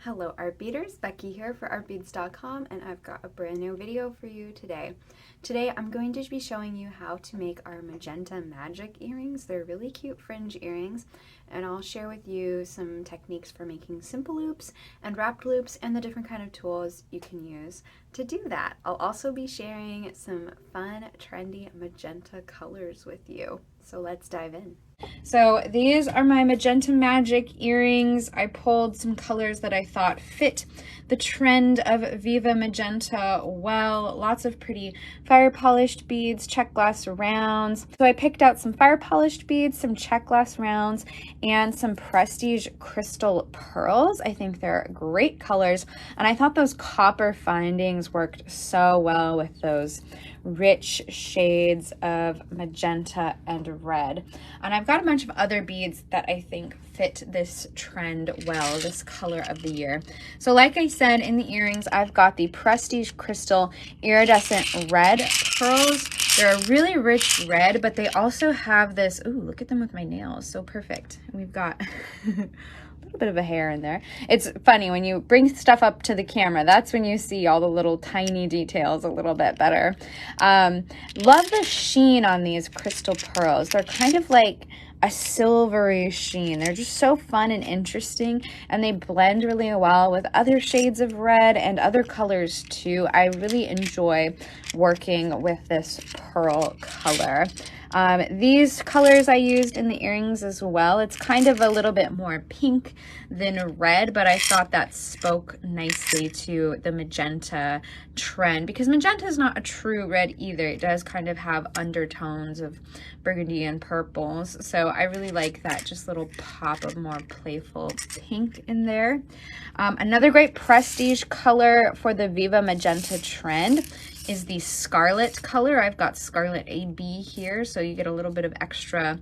Hello art beaters, Becky here for artbeads.com, and I've got a brand new video for you today. Today I'm going to be showing you how to make our Magenta Magic earrings. They're really cute fringe earrings, and I'll share with you some techniques for making simple loops and wrapped loops and the different kind of tools you can use to do that. I'll also be sharing some fun, trendy magenta colors with you. So let's dive in. So these are my Magenta Magic earrings. I pulled some colors that I thought fit the trend of Viva Magenta well. Lots of pretty fire polished beads, check glass rounds. So I picked out some fire polished beads, some check glass rounds, and some prestige crystal pearls. I think they're great colors, and I thought those copper findings worked so well with those rich shades of magenta and red. And I've got a bunch of other beads that I think fit this trend well, this color of the year. So like I said, in the earrings, I've got the prestige crystal iridescent red pearls. They're a really rich red, but they also have this, ooh, look at them with my nails, so perfect. And we've got a bit of a hair in there. It's funny when you bring stuff up to the camera, that's when you see all the little tiny details a little bit better. Love the sheen on these crystal pearls. They're kind of like a silvery sheen. They're just so fun and interesting, and they blend really well with other shades of red and other colors too. I really enjoy working with this pearl color. These colors I used in the earrings as well. It's kind of a little bit more pink than red, but I thought that spoke nicely to the magenta trend, because magenta is not a true red either. It does kind of have undertones of burgundy and purples. So I really like that just little pop of more playful pink in there. Another great prestige color for the Viva Magenta trend is the scarlet color. I've got scarlet AB here, so you get a little bit of extra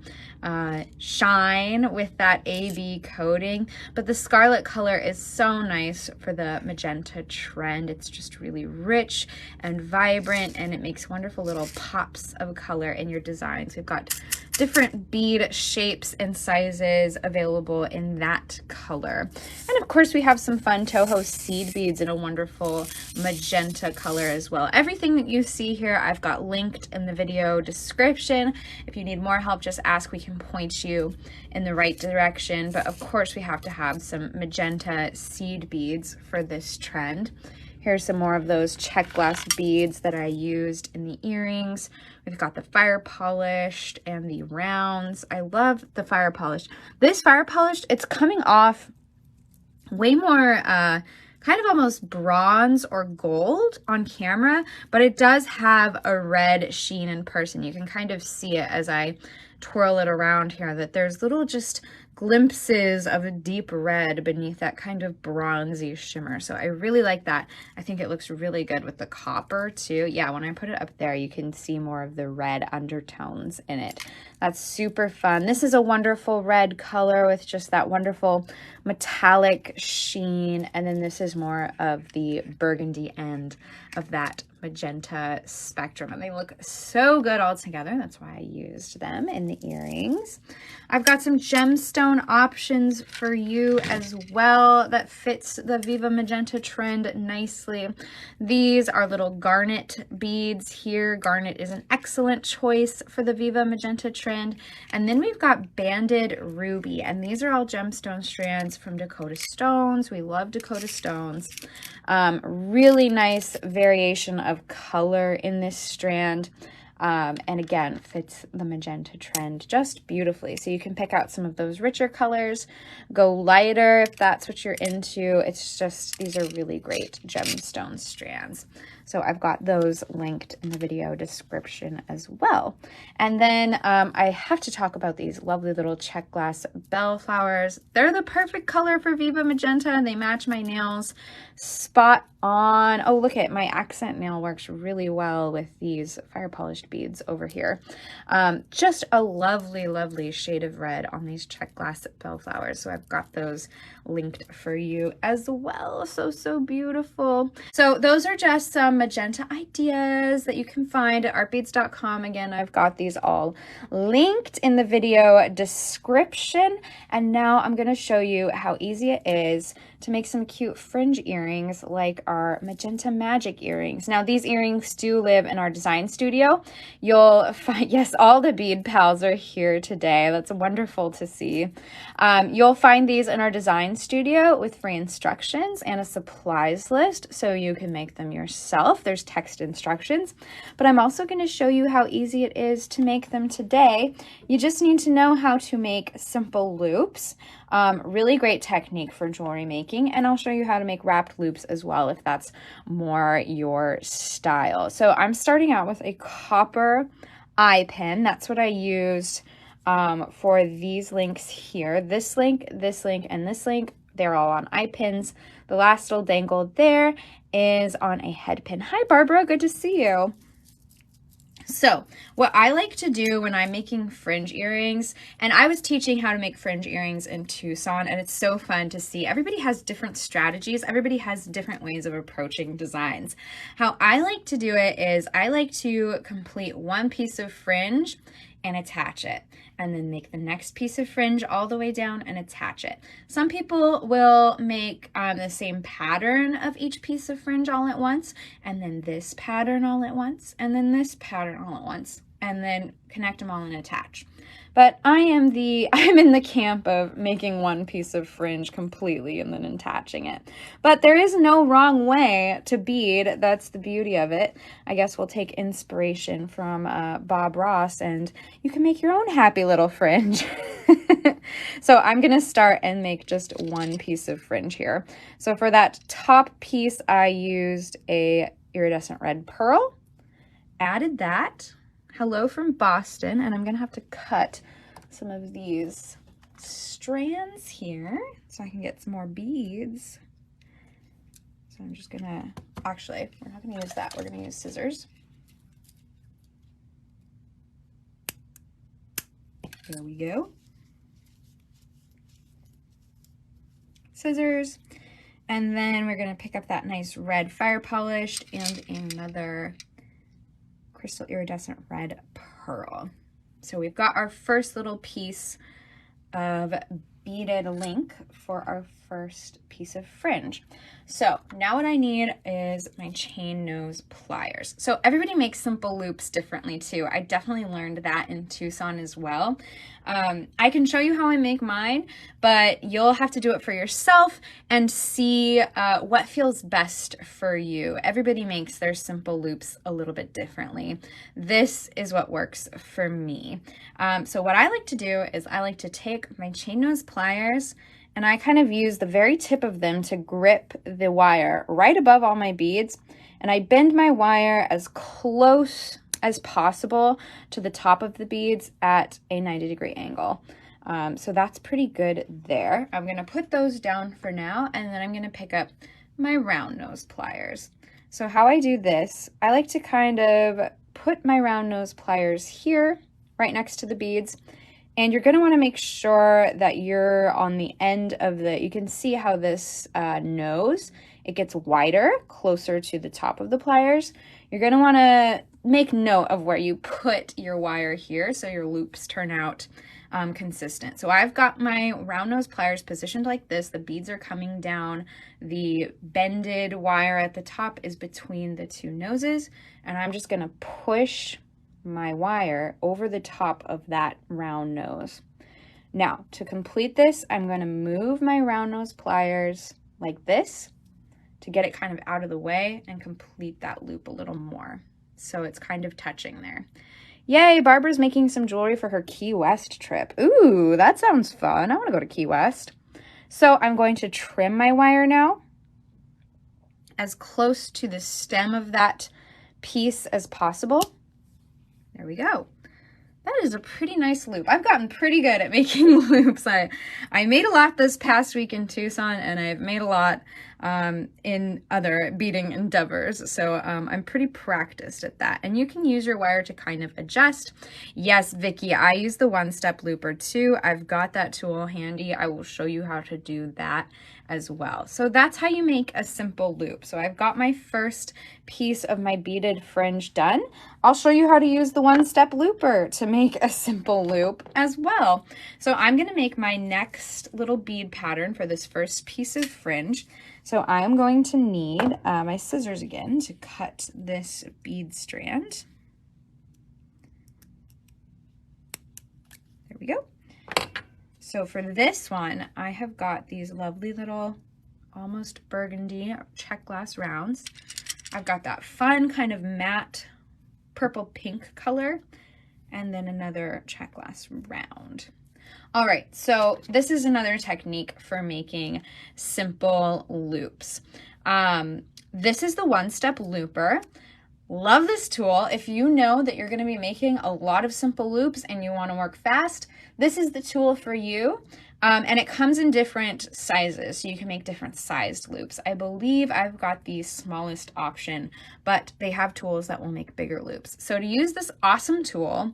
shine with that AB coating. But the scarlet color is so nice for the magenta trend. It's just really rich and vibrant, and it makes wonderful little pops of color in your designs. We've got different bead shapes and sizes available in that color. And of course, we have some fun Toho seed beads in a wonderful magenta color as well. Everything that you see here, I've got linked in the video description. If you need more help, just ask. We can point you in the right direction. But of course, we have to have some magenta seed beads for this trend. Here's some more of those check glass beads that I used in the earrings. We've got the fire polished and the rounds. I love the fire polished. This fire polished, it's coming off way more kind of almost bronze or gold on camera, but it does have a red sheen in person. You can kind of see it as I twirl it around here, that there's little just glimpses of a deep red beneath that kind of bronzy shimmer. So I really like that. I think it looks really good with the copper too. Yeah, when I put it up there, you can see more of the red undertones in it. That's super fun. This is a wonderful red color with just that wonderful metallic sheen. And then this is more of the burgundy end of that magenta spectrum, and they look so good all together. That's why I used them in the earrings. I've got some gemstone options for you as well that fits the Viva Magenta trend nicely. These are little garnet beads here. Garnet is an excellent choice for the Viva Magenta trend. And then we've got banded ruby, and these are all gemstone strands from Dakota Stones. We love Dakota Stones. Really nice variation of color in this strand, and again fits the magenta trend just beautifully. So you can pick out some of those richer colors, go lighter if that's what you're into. It's just, these are really great gemstone strands. So I've got those linked in the video description as well. And then I have to talk about these lovely little check glass bellflowers. They're the perfect color for Viva Magenta, and they match my nails spot on. Oh, look at my accent nail, works really well with these fire polished beads over here. Just a lovely, lovely shade of red on these check glass bellflowers. So I've got those linked for you as well. So beautiful. So those are just some magenta ideas that you can find at artbeads.com. Again, I've got these all linked in the video description. And now I'm going to show you how easy it is to make some cute fringe earrings like our Magenta Magic Earrings. Now, these earrings do live in our design studio. You'll find, yes, all the bead pals are here today. That's wonderful to see. You'll find these in our design studio with free instructions and a supplies list so you can make them yourself. There's text instructions, but I'm also going to show you how easy it is to make them today. You just need to know how to make simple loops. Really great technique for jewelry making, and I'll show you how to make wrapped loops as well if that's more your style. So I'm starting out with a copper eye pin. That's what I used for these links here. This link, and this link, they're all on eye pins. The last little dangle there is on a head pin. Hi, Barbara. Good to see you. So what I like to do when I'm making fringe earrings, and I was teaching how to make fringe earrings in Tucson, and it's so fun to see. Everybody has different strategies. Everybody has different ways of approaching designs. How I like to do it is I like to complete one piece of fringe and attach it, and then make the next piece of fringe all the way down and attach it. Some people will make the same pattern of each piece of fringe all at once, and then this pattern all at once, and then this pattern all at once, and then connect them all and attach. But I'm in the camp of making one piece of fringe completely and then attaching it. But there is no wrong way to bead. That's the beauty of it. I guess we'll take inspiration from Bob Ross, and you can make your own happy little fringe. So I'm going to start and make just one piece of fringe here. So for that top piece, I used a iridescent red pearl, added that. Hello from Boston, and I'm gonna have to cut some of these strands here so I can get some more beads. So I'm just gonna, actually, we're not gonna use that, we're gonna use scissors. There we go. Scissors, and then we're gonna pick up that nice red fire polished and another crystal iridescent red pearl. So we've got our first little piece of beaded link for our first piece of fringe. So now what I need is my chain nose pliers. So everybody makes simple loops differently too. I definitely learned that in Tucson as well. I can show you how I make mine, but you'll have to do it for yourself and see what feels best for you. Everybody makes their simple loops a little bit differently. This is what works for me. So what I like to do is I like to take my chain nose pliers, and I kind of use the very tip of them to grip the wire right above all my beads, and I bend my wire as close as possible to the top of the beads at a 90-degree angle. So that's pretty good there. I'm gonna put those down for now, and then I'm gonna pick up my round nose pliers. So how I do this, I like to kind of put my round nose pliers here, right next to the beads, and you're going to want to make sure that you're on the end of you can see how this nose, it gets wider, closer to the top of the pliers. You're going to want to make note of where you put your wire here so your loops turn out consistent. So I've got my round nose pliers positioned like this. The beads are coming down. The bended wire at the top is between the two noses, and I'm just going to push my wire over the top of that round nose. Now, to complete this, I'm going to move my round nose pliers like this to get it kind of out of the way and complete that loop a little more. So it's kind of touching there. Yay, Barbara's making some jewelry for her Key West trip. Ooh, that sounds fun. I want to go to Key West. So I'm going to trim my wire now as close to the stem of that piece as possible. There we go. That is a pretty nice loop. I've gotten pretty good at making loops. I made a lot this past week in Tucson, and I've made a lot in other beading endeavors. So I'm pretty practiced at that. And you can use your wire to kind of adjust. Yes, Vicky, I use the one-step looper too. I've got that tool handy. I will show you how to do that as well. So that's how you make a simple loop. So I've got my first piece of my beaded fringe done. I'll show you how to use the one-step looper to make a simple loop as well. So I'm going to make my next little bead pattern for this first piece of fringe. So I am going to need my scissors again to cut this bead strand. There we go. So for this one, I have got these lovely little almost burgundy check glass rounds. I've got that fun kind of matte purple pink color, and then another check glass round. All right, so this is another technique for making simple loops. This is the one-step looper. Love this tool. If you know that you're going to be making a lot of simple loops and you want to work fast, this is the tool for you. And it comes in different sizes, so you can make different sized loops. I believe I've got the smallest option, but they have tools that will make bigger loops. So to use this awesome tool,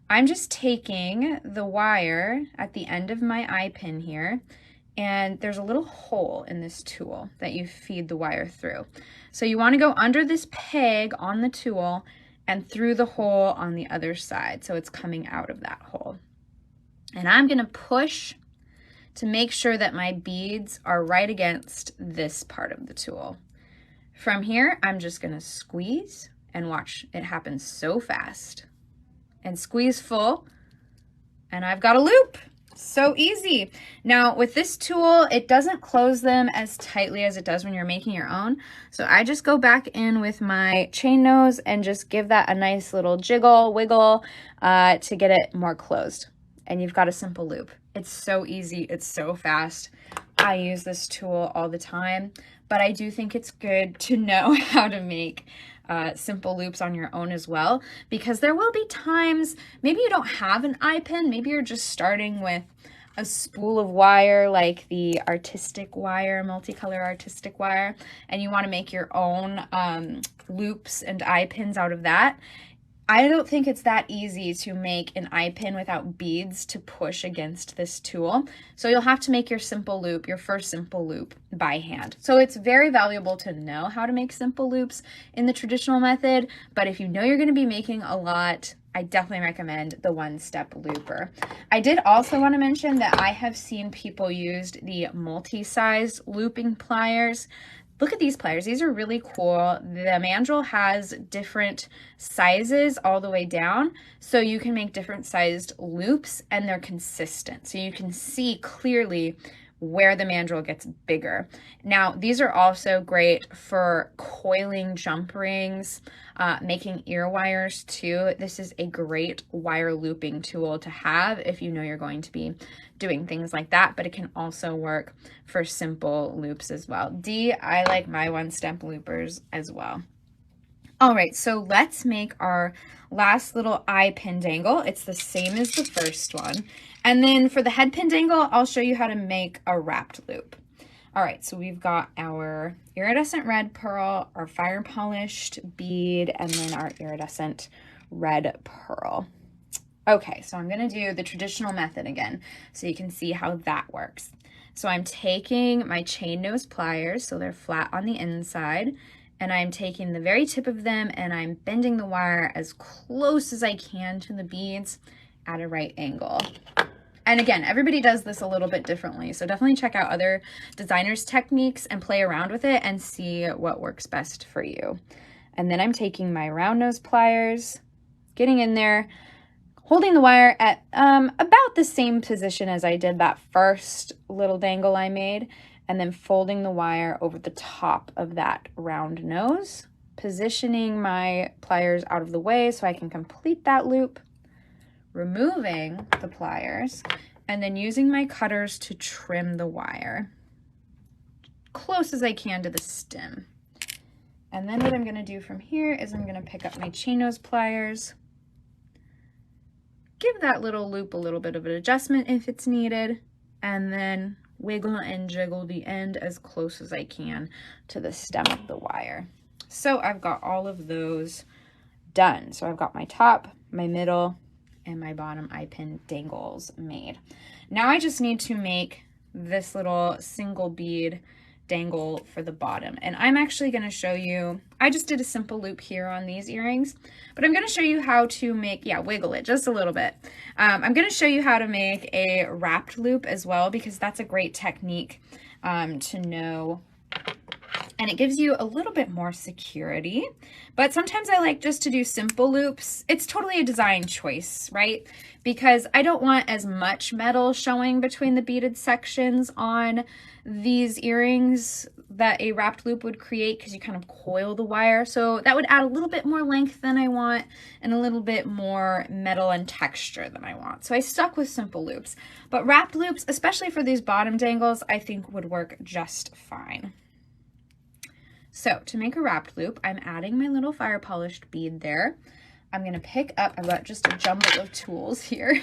I'm just taking the wire at the end of my eye pin here, and there's a little hole in this tool that you feed the wire through. So you want to go under this peg on the tool and through the hole on the other side, so it's coming out of that hole. And I'm going to push to make sure that my beads are right against this part of the tool. From here, I'm just going to squeeze and watch. It happen so fast. And squeeze full, and I've got a loop. So easy. Now with this tool, it doesn't close them as tightly as it does when you're making your own. So I just go back in with my chain nose and just give that a nice little jiggle, wiggle to get it more closed. And you've got a simple loop. It's so easy. It's so fast. I use this tool all the time, but I do think it's good to know how to make simple loops on your own as well, because there will be times maybe you don't have an eye pin, maybe you're just starting with a spool of wire like the artistic wire, multicolor artistic wire, and you want to make your own loops and eye pins out of that. I don't think it's that easy to make an eye pin without beads to push against this tool. So you'll have to make your simple loop, your first simple loop, by hand. So it's very valuable to know how to make simple loops in the traditional method, but if you know you're going to be making a lot, I definitely recommend the one-step looper. I did also want to mention that I have seen people use the multi-size looping pliers. Look at these pliers. These are really cool. The mandrel has different sizes all the way down, so you can make different sized loops and they're consistent. So you can see clearly where the mandrel gets bigger. Now, these are also great for coiling jump rings, making ear wires too. This is a great wire looping tool to have if you know you're going to be doing things like that, but it can also work for simple loops as well. I like my one-step loopers as well. All right, so let's make our last little eye pin dangle. It's the same as the first one. And then for the head pin dangle, I'll show you how to make a wrapped loop. All right, so we've got our iridescent red pearl, our fire polished bead, and then our iridescent red pearl. Okay, so I'm gonna do the traditional method again so you can see how that works. So I'm taking my chain nose pliers, so they're flat on the inside, and I'm taking the very tip of them and I'm bending the wire as close as I can to the beads at a right angle. And again, everybody does this a little bit differently, so definitely check out other designers' techniques and play around with it and see what works best for you. And then I'm taking my round nose pliers, getting in there, holding the wire at about the same position as I did that first little dangle I made, and then folding the wire over the top of that round nose, positioning my pliers out of the way so I can complete that loop, removing the pliers, and then using my cutters to trim the wire close as I can to the stem. And then what I'm going to do from here is I'm going to pick up my chain nose pliers, give that little loop a little bit of an adjustment if it's needed, and then wiggle and jiggle the end as close as I can to the stem of the wire. So I've got all of those done. So I've got my top, my middle, and my bottom eye pin dangles made. Now I just need to make this little single bead dangle for the bottom. And I'm actually going to show you, I just did a simple loop here on these earrings, but I'm going to show you how to make, wiggle it just a little bit. I'm going to show you how to make a wrapped loop as well, because that's a great technique to know. And it gives you a little bit more security, but sometimes I like just to do simple loops. It's totally a design choice, right? Because I don't want as much metal showing between the beaded sections on these earrings that a wrapped loop would create, because you kind of coil the wire. So that would add a little bit more length than I want and a little bit more metal and texture than I want. So I stuck with simple loops, but wrapped loops, especially for these bottom dangles, I think would work just fine. So to make a wrapped loop, I'm adding my little fire polished bead there. I'm going to pick up, I've got just a jumble of tools here.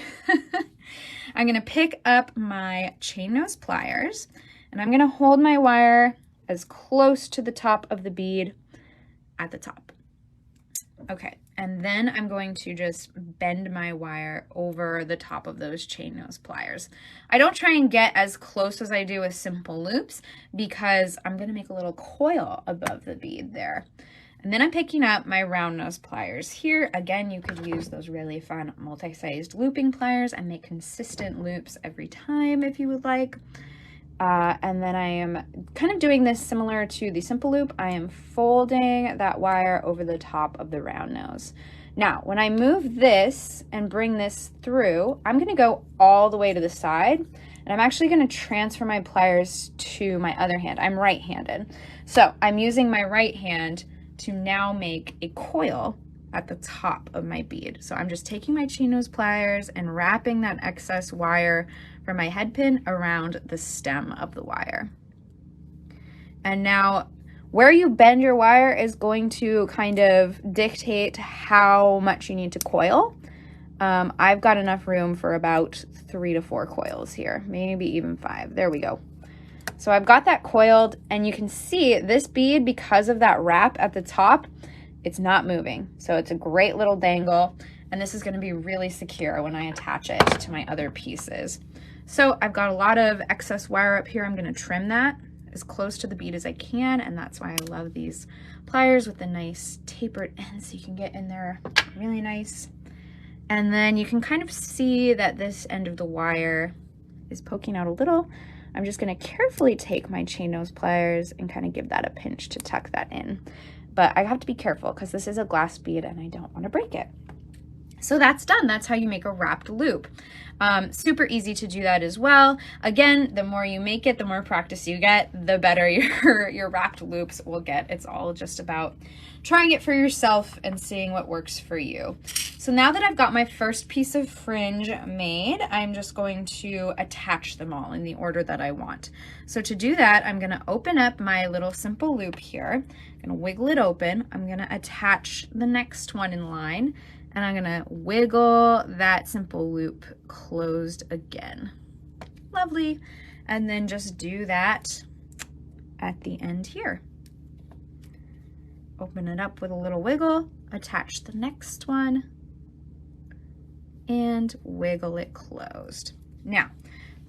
I'm going to pick up my chain nose pliers, and I'm going to hold my wire as close to the top of the bead at the top. Okay, and then I'm going to just bend my wire over the top of those chain nose pliers. I don't try and get as close as I do with simple loops, because I'm going to make a little coil above the bead there. And then I'm picking up my round nose pliers here. Again, you could use those really fun multi-sized looping pliers and make consistent loops every time if you would like. And then I am kind of doing this similar to the simple loop. I am folding that wire over the top of the round nose. Now, when I move this and bring this through, I'm going to go all the way to the side, and I'm actually going to transfer my pliers to my other hand. I'm right-handed. So I'm using my right hand to now make a coil at the top of my bead. So I'm just taking my chain nose pliers and wrapping that excess wire from my head pin around the stem of the wire. And now where you bend your wire is going to kind of dictate how much you need to coil. I've got enough room for about 3 to 4 coils here, maybe even 5. There we go. So I've got that coiled, and you can see this bead, because of that wrap at the top, it's not moving. So it's a great little dangle, and this is going to be really secure when I attach it to my other pieces. So I've got a lot of excess wire up here. I'm going to trim that as close to the bead as I can, and that's why I love these pliers with the nice tapered ends, so you can get in there really nice. And then you can kind of see that this end of the wire is poking out a little. I'm just going to carefully take my chain nose pliers and kind of give that a pinch to tuck that in. But I have to be careful because this is a glass bead and I don't want to break it. So that's done. That's how you make a wrapped loop. Super easy to do that as well. Again, the more you make it, the more practice you get, the better your wrapped loops will get. It's all just about trying it for yourself and seeing what works for you. So now that I've got my first piece of fringe made, I'm just going to attach them all in the order that I want. So to do that, I'm going to open up my little simple loop here. I'm going to wiggle it open. I'm going to attach the next one in line, and I'm going to wiggle that simple loop closed again. Lovely. And then just do that at the end here. Open it up with a little wiggle, attach the next one, and wiggle it closed. Now,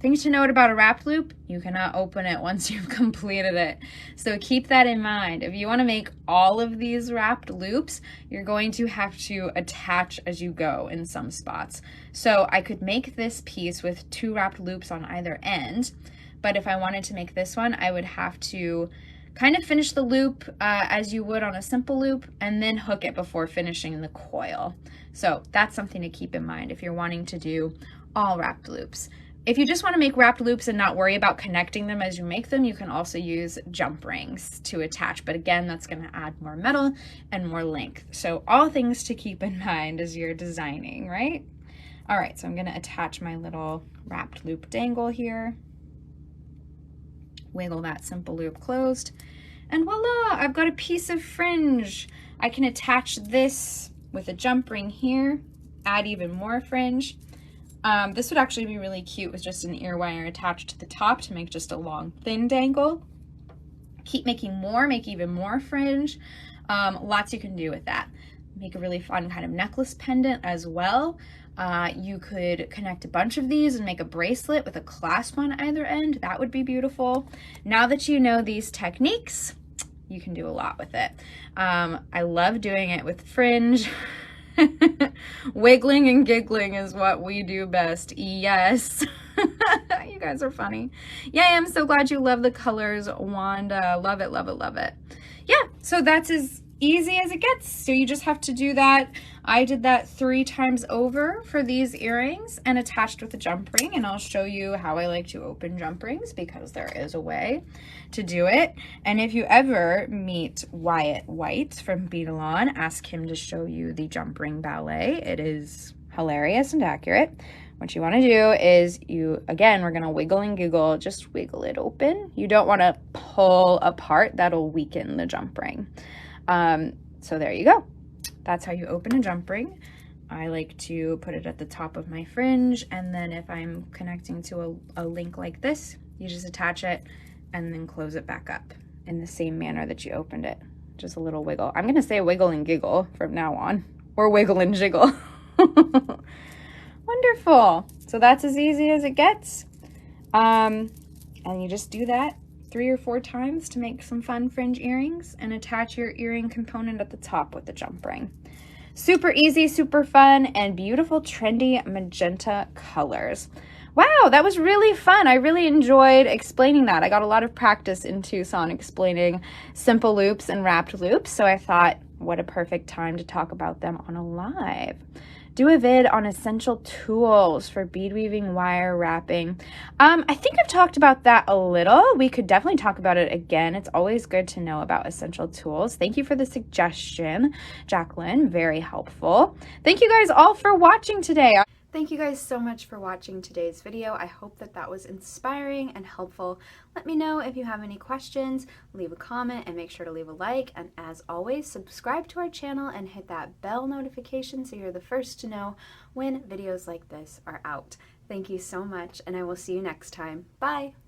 things to note about a wrapped loop: you cannot open it once you've completed it. So keep that in mind. If you want to make all of these wrapped loops, you're going to have to attach as you go in some spots. So I could make this piece with 2 wrapped loops on either end, but if I wanted to make this one, I would have to kind of finish the loop as you would on a simple loop, and then hook it before finishing the coil. So that's something to keep in mind if you're wanting to do all wrapped loops. If you just want to make wrapped loops and not worry about connecting them as you make them, you can also use jump rings to attach. But again, that's going to add more metal and more length. So all things to keep in mind as you're designing, right? All right, so I'm going to attach my little wrapped loop dangle here. Wiggle that simple loop closed, and voila, I've got a piece of fringe. I can attach this with a jump ring here, add even more fringe, This would actually be really cute with just an ear wire attached to the top to make just a long, thin dangle. Keep making more, make even more fringe. Lots you can do with that. Make a really fun kind of necklace pendant as well. You could connect a bunch of these and make a bracelet with a clasp on either end. That would be beautiful. Now that you know these techniques, you can do a lot with it. I love doing it with fringe. Wiggling and giggling is what we do best. Yes. You guys are funny. Yay, I'm so glad you love the colors, Wanda. Love it, love it, love it. Yeah, so that's as easy as it gets. So you just have to do that. I did that 3 times over for these earrings and attached with a jump ring, and I'll show you how I like to open jump rings because there is a way to do it. And if you ever meet Wyatt White from Beadalon, ask him to show you the jump ring ballet. It is hilarious and accurate. What you want to do is again, we're going to wiggle and giggle, just wiggle it open. You don't want to pull apart, that'll weaken the jump ring. So there you go. That's how you open a jump ring. I like to put it at the top of my fringe, and then if I'm connecting to a link like this, you just attach it and then close it back up in the same manner that you opened it. Just a little wiggle. I'm going to say wiggle and giggle from now on, or wiggle and jiggle. Wonderful. So that's as easy as it gets. And you just do that 3 or 4 times to make some fun fringe earrings and attach your earring component at the top with the jump ring. Super easy, super fun, and beautiful, trendy magenta colors. Wow, that was really fun. I really enjoyed explaining that. I got a lot of practice in Tucson explaining simple loops and wrapped loops, so I thought, what a perfect time to talk about them on a live. Do a vid on essential tools for bead weaving, wire wrapping. I think I've talked about that a little. We could definitely talk about it again. It's always good to know about essential tools. Thank you for the suggestion, Jacqueline. Very helpful. Thank you guys all for watching today. Thank you guys so much for watching today's video. I hope that was inspiring and helpful. Let me know if you have any questions, leave a comment, and make sure to leave a like. And as always, subscribe to our channel and hit that bell notification so you're the first to know when videos like this are out. Thank you so much, and I will see you next time. Bye!